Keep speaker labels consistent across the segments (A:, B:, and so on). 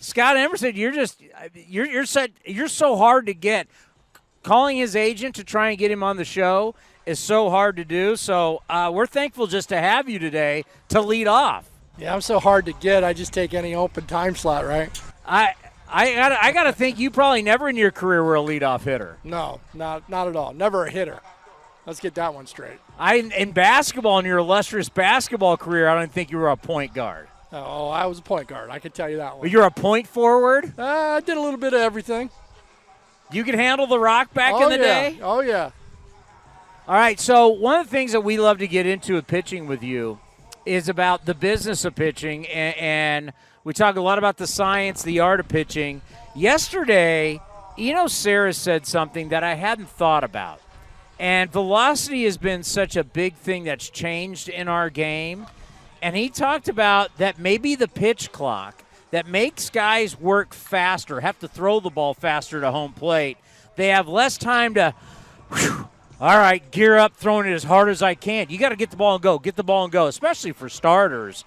A: Scott Emerson, you're so hard to get. Calling his agent to try and get him on the show is so hard to do. So we're thankful just to have you today to lead off.
B: Yeah, I'm so hard to get. I just take any open time slot, right?
A: I gotta think you probably never in your career were a leadoff hitter.
B: No, not at all. Never a hitter. Let's get that one straight.
A: In basketball, in your illustrious basketball career, I don't think you were a point guard.
B: Oh, I was a point guard. I can tell you that one.
A: But you're a point forward?
B: I did a little bit of everything.
A: You could handle the rock back in the day?
B: Oh, yeah.
A: All right, so one of the things that we love to get into with pitching with you is about the business of pitching, and we talk a lot about the science, the art of pitching. Yesterday, Sarah said something that I hadn't thought about, and velocity has been such a big thing that's changed in our game, and he talked about that maybe the pitch clock that makes guys work faster, have to throw the ball faster to home plate. They have less time to, all right, gear up, throwing it as hard as I can. You got to get the ball and go, especially for starters.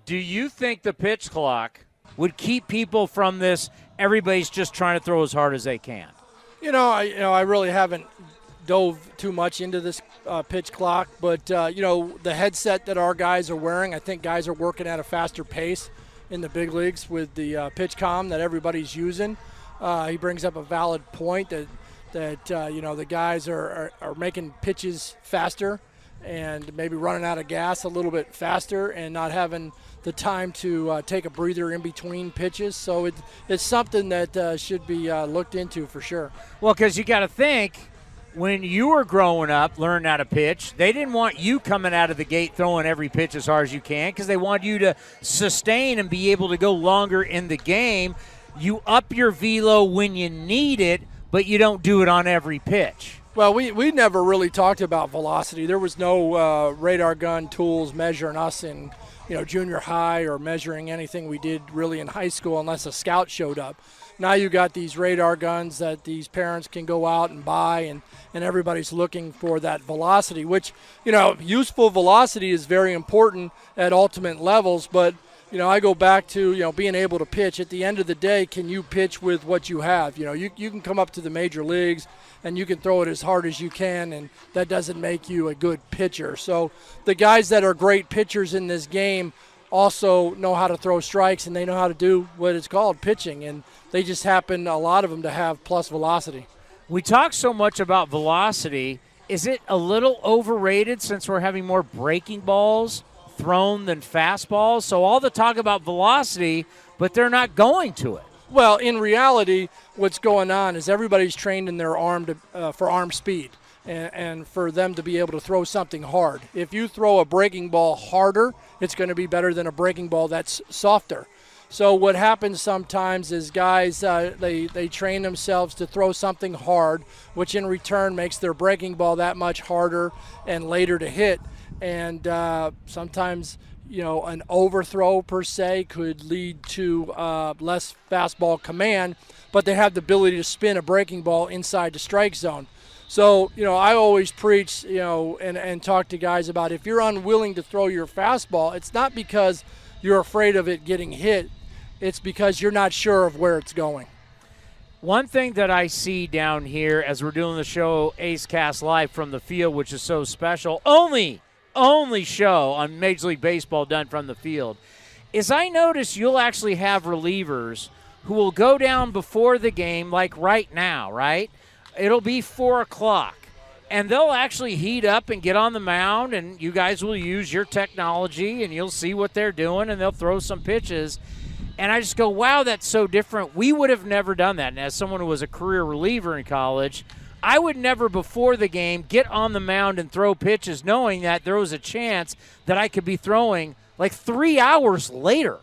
A: Do you think the pitch clock would keep people from this, everybody's just trying to throw as hard as they can?
B: I really haven't dove too much into this pitch clock, but, the headset that our guys are wearing, I think guys are working at a faster pace in the big leagues with the pitch comm that everybody's using. He brings up a valid point that the guys are making pitches faster and maybe running out of gas a little bit faster and not having the time to take a breather in between pitches. So it's something that should be looked into for sure.
A: Well, because you got to think, when you were growing up, learning how to pitch, they didn't want you coming out of the gate throwing every pitch as hard as you can because they want you to sustain and be able to go longer in the game. You up your velo when you need it, but you don't do it on every pitch.
B: Well, we never really talked about velocity. There was no radar gun tools measuring us in junior high or measuring anything we did really in high school unless a scout showed up. Now you got these radar guns that these parents can go out and buy, and everybody's looking for that velocity, which, useful velocity is very important at ultimate levels. But, I go back to, being able to pitch. At the end of the day, can you pitch with what you have? You can come up to the major leagues and you can throw it as hard as you can, and that doesn't make you a good pitcher. So the guys that are great pitchers in this game also know how to throw strikes, and they know how to do what is called pitching, and they just happen, a lot of them, to have plus velocity.
A: We talk so much about velocity. Is it a little overrated since we're having more breaking balls thrown than fastballs? So all the talk about velocity, but they're not going to it.
B: Well, in reality, what's going on is everybody's trained in their arm for arm speed and for them to be able to throw something hard. If you throw a breaking ball harder, it's going to be better than a breaking ball that's softer. So what happens sometimes is guys, they train themselves to throw something hard, which in return makes their breaking ball that much harder and later to hit. And sometimes, an overthrow per se could lead to less fastball command, but they have the ability to spin a breaking ball inside the strike zone. So, I always preach, and talk to guys about, if you're unwilling to throw your fastball, it's not because you're afraid of it getting hit. It's because you're not sure of where it's going.
A: One thing that I see down here as we're doing the show Ace Cast Live from the field, which is so special, only show on Major League Baseball done from the field, is I notice you'll actually have relievers who will go down before the game, like right now, right? It'll be 4 o'clock, and they'll actually heat up and get on the mound, and you guys will use your technology, and you'll see what they're doing, and they'll throw some pitches. And I just go, wow, that's so different. We would have never done that. And as someone who was a career reliever in college, I would never before the game get on the mound and throw pitches knowing that there was a chance that I could be throwing like 3 hours later.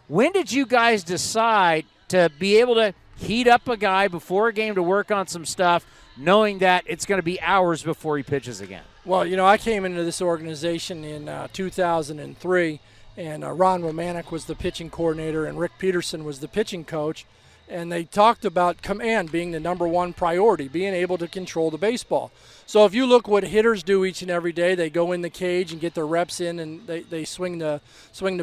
A: When did you guys decide to be able to heat up a guy before a game to work on some stuff knowing that it's going to be hours before he pitches again?
B: Well, I came into this organization in 2003. And Ron Romanek was the pitching coordinator, and Rick Peterson was the pitching coach. And they talked about command being the number one priority, being able to control the baseball. So if you look what hitters do each and every day, they go in the cage and get their reps in, and they swing the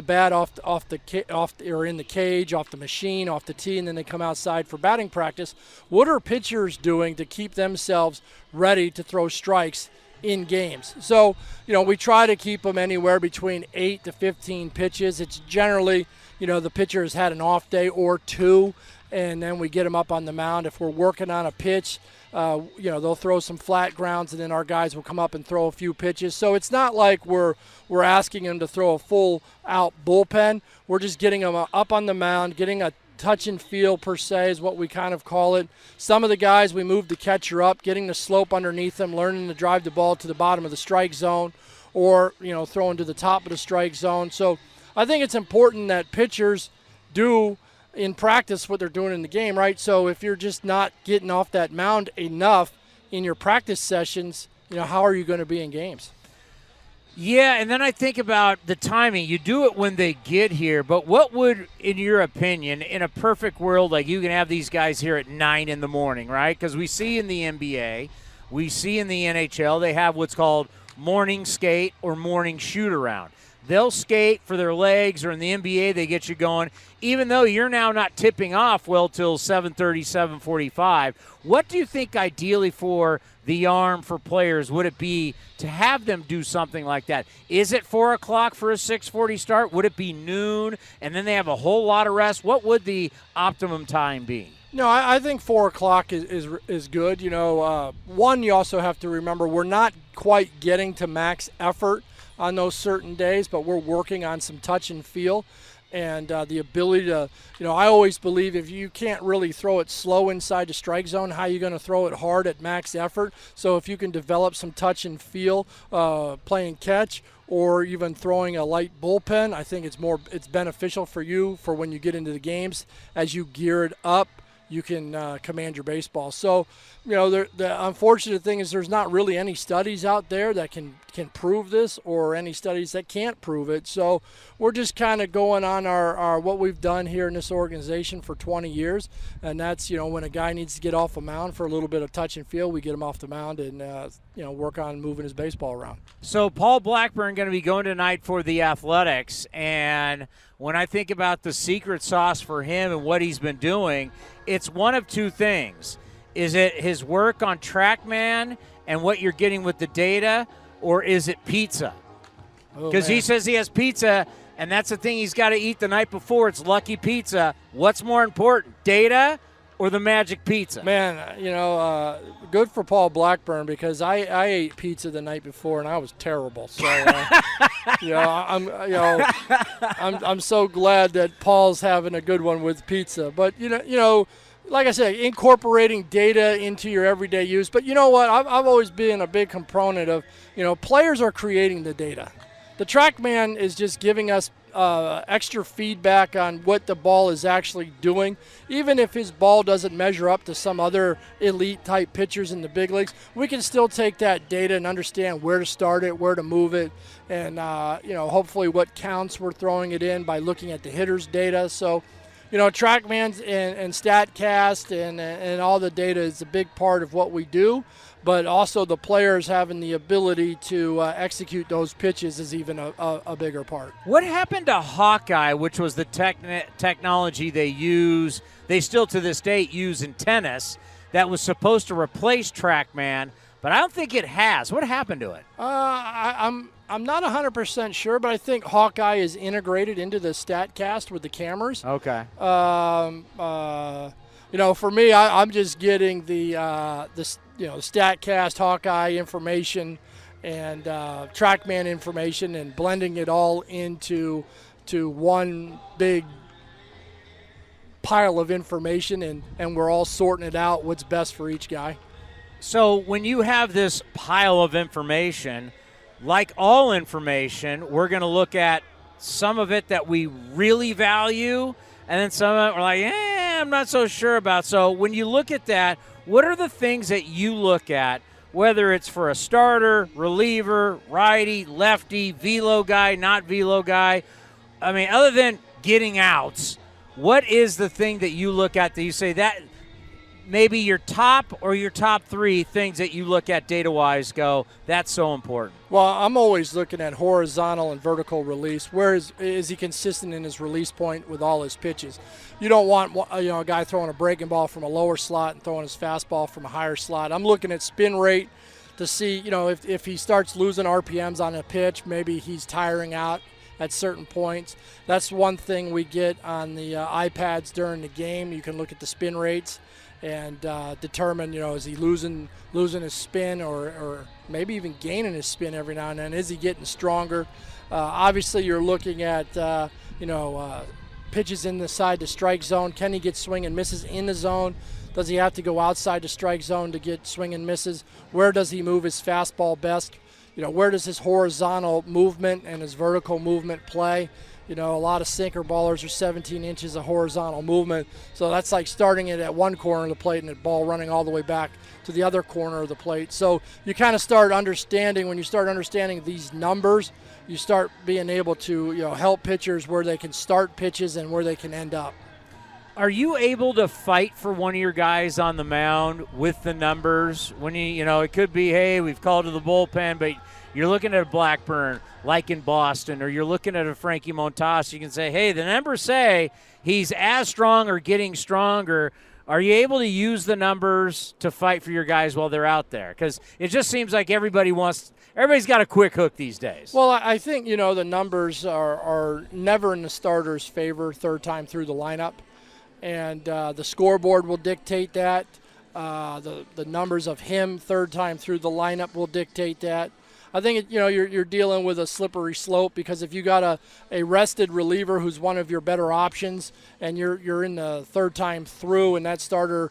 B: bat off or in the cage, off the machine, off the tee, and then they come outside for batting practice. What are pitchers doing to keep themselves ready to throw strikes in games? So, we try to keep them anywhere between 8 to 15 pitches. It's generally, the pitcher has had an off day or two, and then we get them up on the mound. If we're working on a pitch, they'll throw some flat grounds, and then our guys will come up and throw a few pitches. So it's not like we're asking them to throw a full-out bullpen. We're just getting them up on the mound, getting a touch and feel, per se, is what we kind of call it. Some of the guys, we move the catcher up, getting the slope underneath them, learning to drive the ball to the bottom of the strike zone, or, throwing to the top of the strike zone. So I think it's important that pitchers do in practice what they're doing in the game, right? So if you're just not getting off that mound enough in your practice sessions, how are you going to be in games?
A: Yeah, and then I think about the timing. You do it when they get here, but what would, in your opinion, in a perfect world, like you can have these guys here at 9 in the morning, right? Because we see in the NBA, we see in the NHL, they have what's called morning skate or morning shoot around. They'll skate for their legs, or in the NBA, they get you going. Even though you're now not tipping off well till 7:30, 7:45, what do you think ideally for the arm for players would it be to have them do something like that? Is it 4 o'clock for a 6:40 start? Would it be noon, and then they have a whole lot of rest? What would the optimum time be?
B: No, I think 4 o'clock is good. One, you also have to remember we're not quite getting to max effort on those certain days, but we're working on some touch and feel and the ability to, I always believe if you can't really throw it slow inside the strike zone, how are you going to throw it hard at max effort? So if you can develop some touch and feel playing catch or even throwing a light bullpen, I think it's beneficial for you for when you get into the games. As you gear it up, you can command your baseball. So, the unfortunate thing is there's not really any studies out there that can prove this, or any studies that can't prove it. So we're just kind of going on our what we've done here in this organization for 20 years, and that's, when a guy needs to get off a mound for a little bit of touch and feel, we get him off the mound and, work on moving his baseball around.
A: So Paul Blackburn going to be going tonight for the Athletics, and when I think about the secret sauce for him and what he's been doing, it's one of two things. Is it his work on TrackMan and what you're getting with the data, or is it pizza? Because he says he has pizza, and that's the thing he's got to eat the night before. It's Lucky Pizza. What's more important, data or the magic pizza?
B: Man, good for Paul Blackburn, because I ate pizza the night before and I was terrible. So, I'm so glad that Paul's having a good one with pizza. But like I said, incorporating data into your everyday use. But you know what? I've always been a big component of, players are creating the data. The TrackMan is just giving us extra feedback on what the ball is actually doing. Even if his ball doesn't measure up to some other elite-type pitchers in the big leagues, we can still take that data and understand where to start it, where to move it, and, hopefully what counts we're throwing it in by looking at the hitter's data. So, TrackMan and StatCast and all the data is a big part of what we do, but also the players having the ability to execute those pitches is even a bigger part.
A: What happened to Hawkeye, which was the technology they still to this date use in tennis, that was supposed to replace TrackMan, but I don't think it has. What happened to it?
B: I'm not 100% sure, but I think Hawkeye is integrated into the StatCast with the cameras.
A: Okay.
B: For me, I'm just getting the StatCast, Hawkeye information, and TrackMan information, and blending it all into one big pile of information, and we're all sorting it out what's best for each guy.
A: So when you have this pile of information, like all information, we're going to look at some of it that we really value, and then some of it we're like, I'm not so sure about. So when you look at that, what are the things that you look at, whether it's for a starter, reliever, righty, lefty, velo guy, not velo guy? I mean, other than getting outs, what is the thing that you look at that you say that maybe your top three things that you look at data-wise go, that's so important?
B: Well, I'm always looking at horizontal and vertical release. Where is he consistent in his release point with all his pitches? You don't want a guy throwing a breaking ball from a lower slot and throwing his fastball from a higher slot. I'm looking at spin rate to see, if he starts losing RPMs on a pitch, maybe he's tiring out at certain points. That's one thing we get on the iPads during the game. You can look at the spin rates and determine, is he losing his spin or maybe even gaining his spin every now and then? Is he getting stronger? Obviously, you're looking at, pitches in the side to strike zone. Can he get swing and misses in the zone? Does he have to go outside the strike zone to get swing and misses? Where does he move his fastball best? Where does his horizontal movement and his vertical movement play? A lot of sinker ballers are 17 inches of horizontal movement. So that's like starting it at one corner of the plate and the ball running all the way back to the other corner of the plate. So you kind of start understanding, when you start understanding these numbers, you start being able to help pitchers where they can start pitches and where they can end up.
A: Are you able to fight for one of your guys on the mound with the numbers? When it could be, hey, we've called to the bullpen, but you're looking at a Blackburn like in Boston, or you're looking at a Frankie Montas, you can say, hey, the numbers say he's as strong or getting stronger. Are you able to use the numbers to fight for your guys while they're out there? Because it just seems like everybody's got a quick hook these days.
B: Well, I think, the numbers are never in the starter's favor third time through the lineup. And the scoreboard will dictate that. The numbers of him third time through the lineup will dictate that. I think you're dealing with a slippery slope, because if you got a rested reliever who's one of your better options, and you're in the third time through, and that starter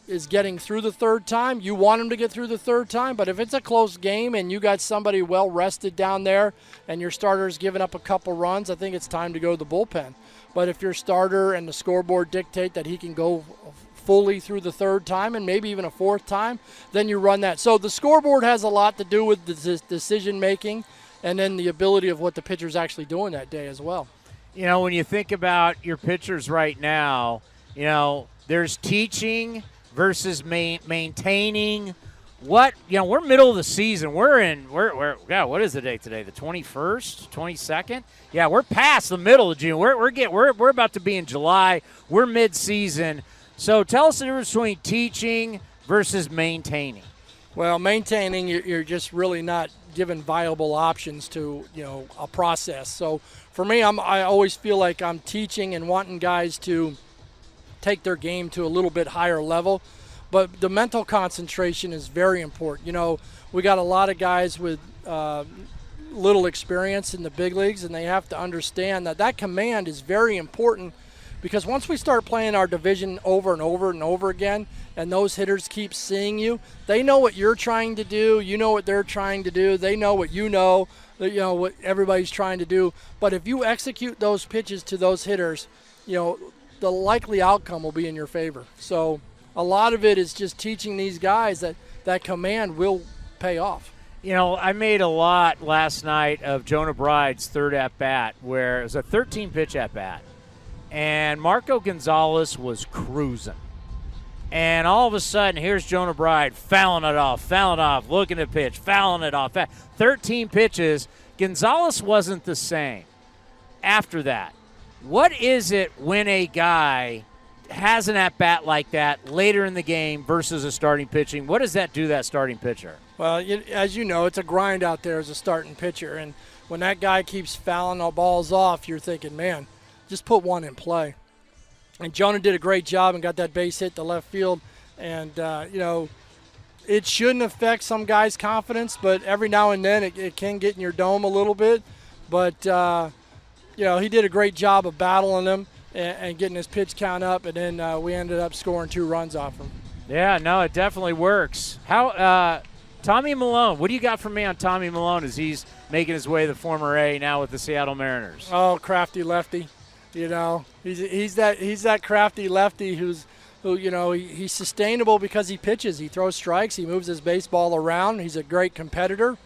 B: is getting through the third time, you want him to get through the third time. But if it's a close game and you got somebody well rested down there, and your starter's giving up a couple runs, I think it's time to go to the bullpen. But if your starter and the scoreboard dictate that he can go fully through the third time and maybe even a fourth time, then you run that. So the scoreboard has a lot to do with the decision making, and then the ability of what the pitcher's actually doing that day as well.
A: When you think about your pitchers right now, there's teaching versus maintaining. We're middle of the season. What is the date today? The 21st, 22nd? Yeah, we're past the middle of June. We're about to be in July. We're mid-season. So tell us the difference between teaching versus maintaining.
B: Well, maintaining, you're just really not giving viable options to, a process. So for me, I always feel like I'm teaching and wanting guys to take their game to a little bit higher level. But the mental concentration is very important. We got a lot of guys with little experience in the big leagues, and they have to understand that command is very important, because once we start playing our division over and over and over again, and those hitters keep seeing you, they know what you're trying to do, you know what they're trying to do, they know what you know what everybody's trying to do. But if you execute those pitches to those hitters, the likely outcome will be in your favor. So a lot of it is just teaching these guys that command will pay off.
A: I made a lot last night of Jonah Bride's third at-bat, where it was a 13-pitch at-bat, and Marco Gonzalez was cruising. And all of a sudden, here's Jonah Bride fouling it off, looking at pitch, fouling it off. 13 pitches. Gonzalez wasn't the same after that. What is it when a guy has an at-bat like that later in the game versus a starting pitching? What does that do to that starting pitcher?
B: Well, as you know, it's a grind out there as a starting pitcher. And when that guy keeps fouling the balls off, you're thinking, man, just put one in play. And Jonah did a great job and got that base hit to left field. And, it shouldn't affect some guys' confidence, but every now and then it can get in your dome a little bit. But, he did a great job of battling them and getting his pitch count up, and then we ended up scoring 2 runs off him.
A: Yeah, no, it definitely works. How Tommy Malone, what do you got for me on Tommy Malone as he's making his way to the former A now with the Seattle Mariners?
B: Oh, crafty lefty. He's that crafty lefty who's he's sustainable because he pitches. He throws strikes. He moves his baseball around. He's a great competitor.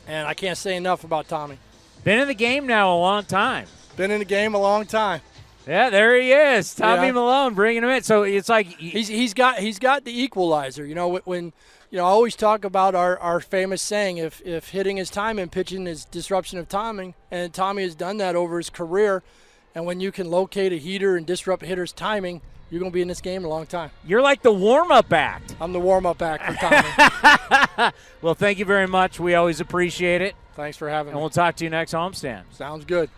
B: And I can't say enough about Tommy.
A: Been in the game now a long time.
B: Been in the game a long time.
A: Yeah, there he is, Tommy
B: Yeah.
A: Malone, bringing him in. So it's like
B: He's got the equalizer. You know, when I always talk about our famous saying, if hitting is timing, pitching is disruption of timing, and Tommy has done that over his career. And when you can locate a heater and disrupt a hitter's timing, you're going to be in this game a long time.
A: You're like the warm-up act.
B: I'm the warm-up act for Tommy.
A: Well, thank you very much. We always appreciate it.
B: Thanks for having
A: And
B: me.
A: we'll talk to you next homestand.
B: Sounds good.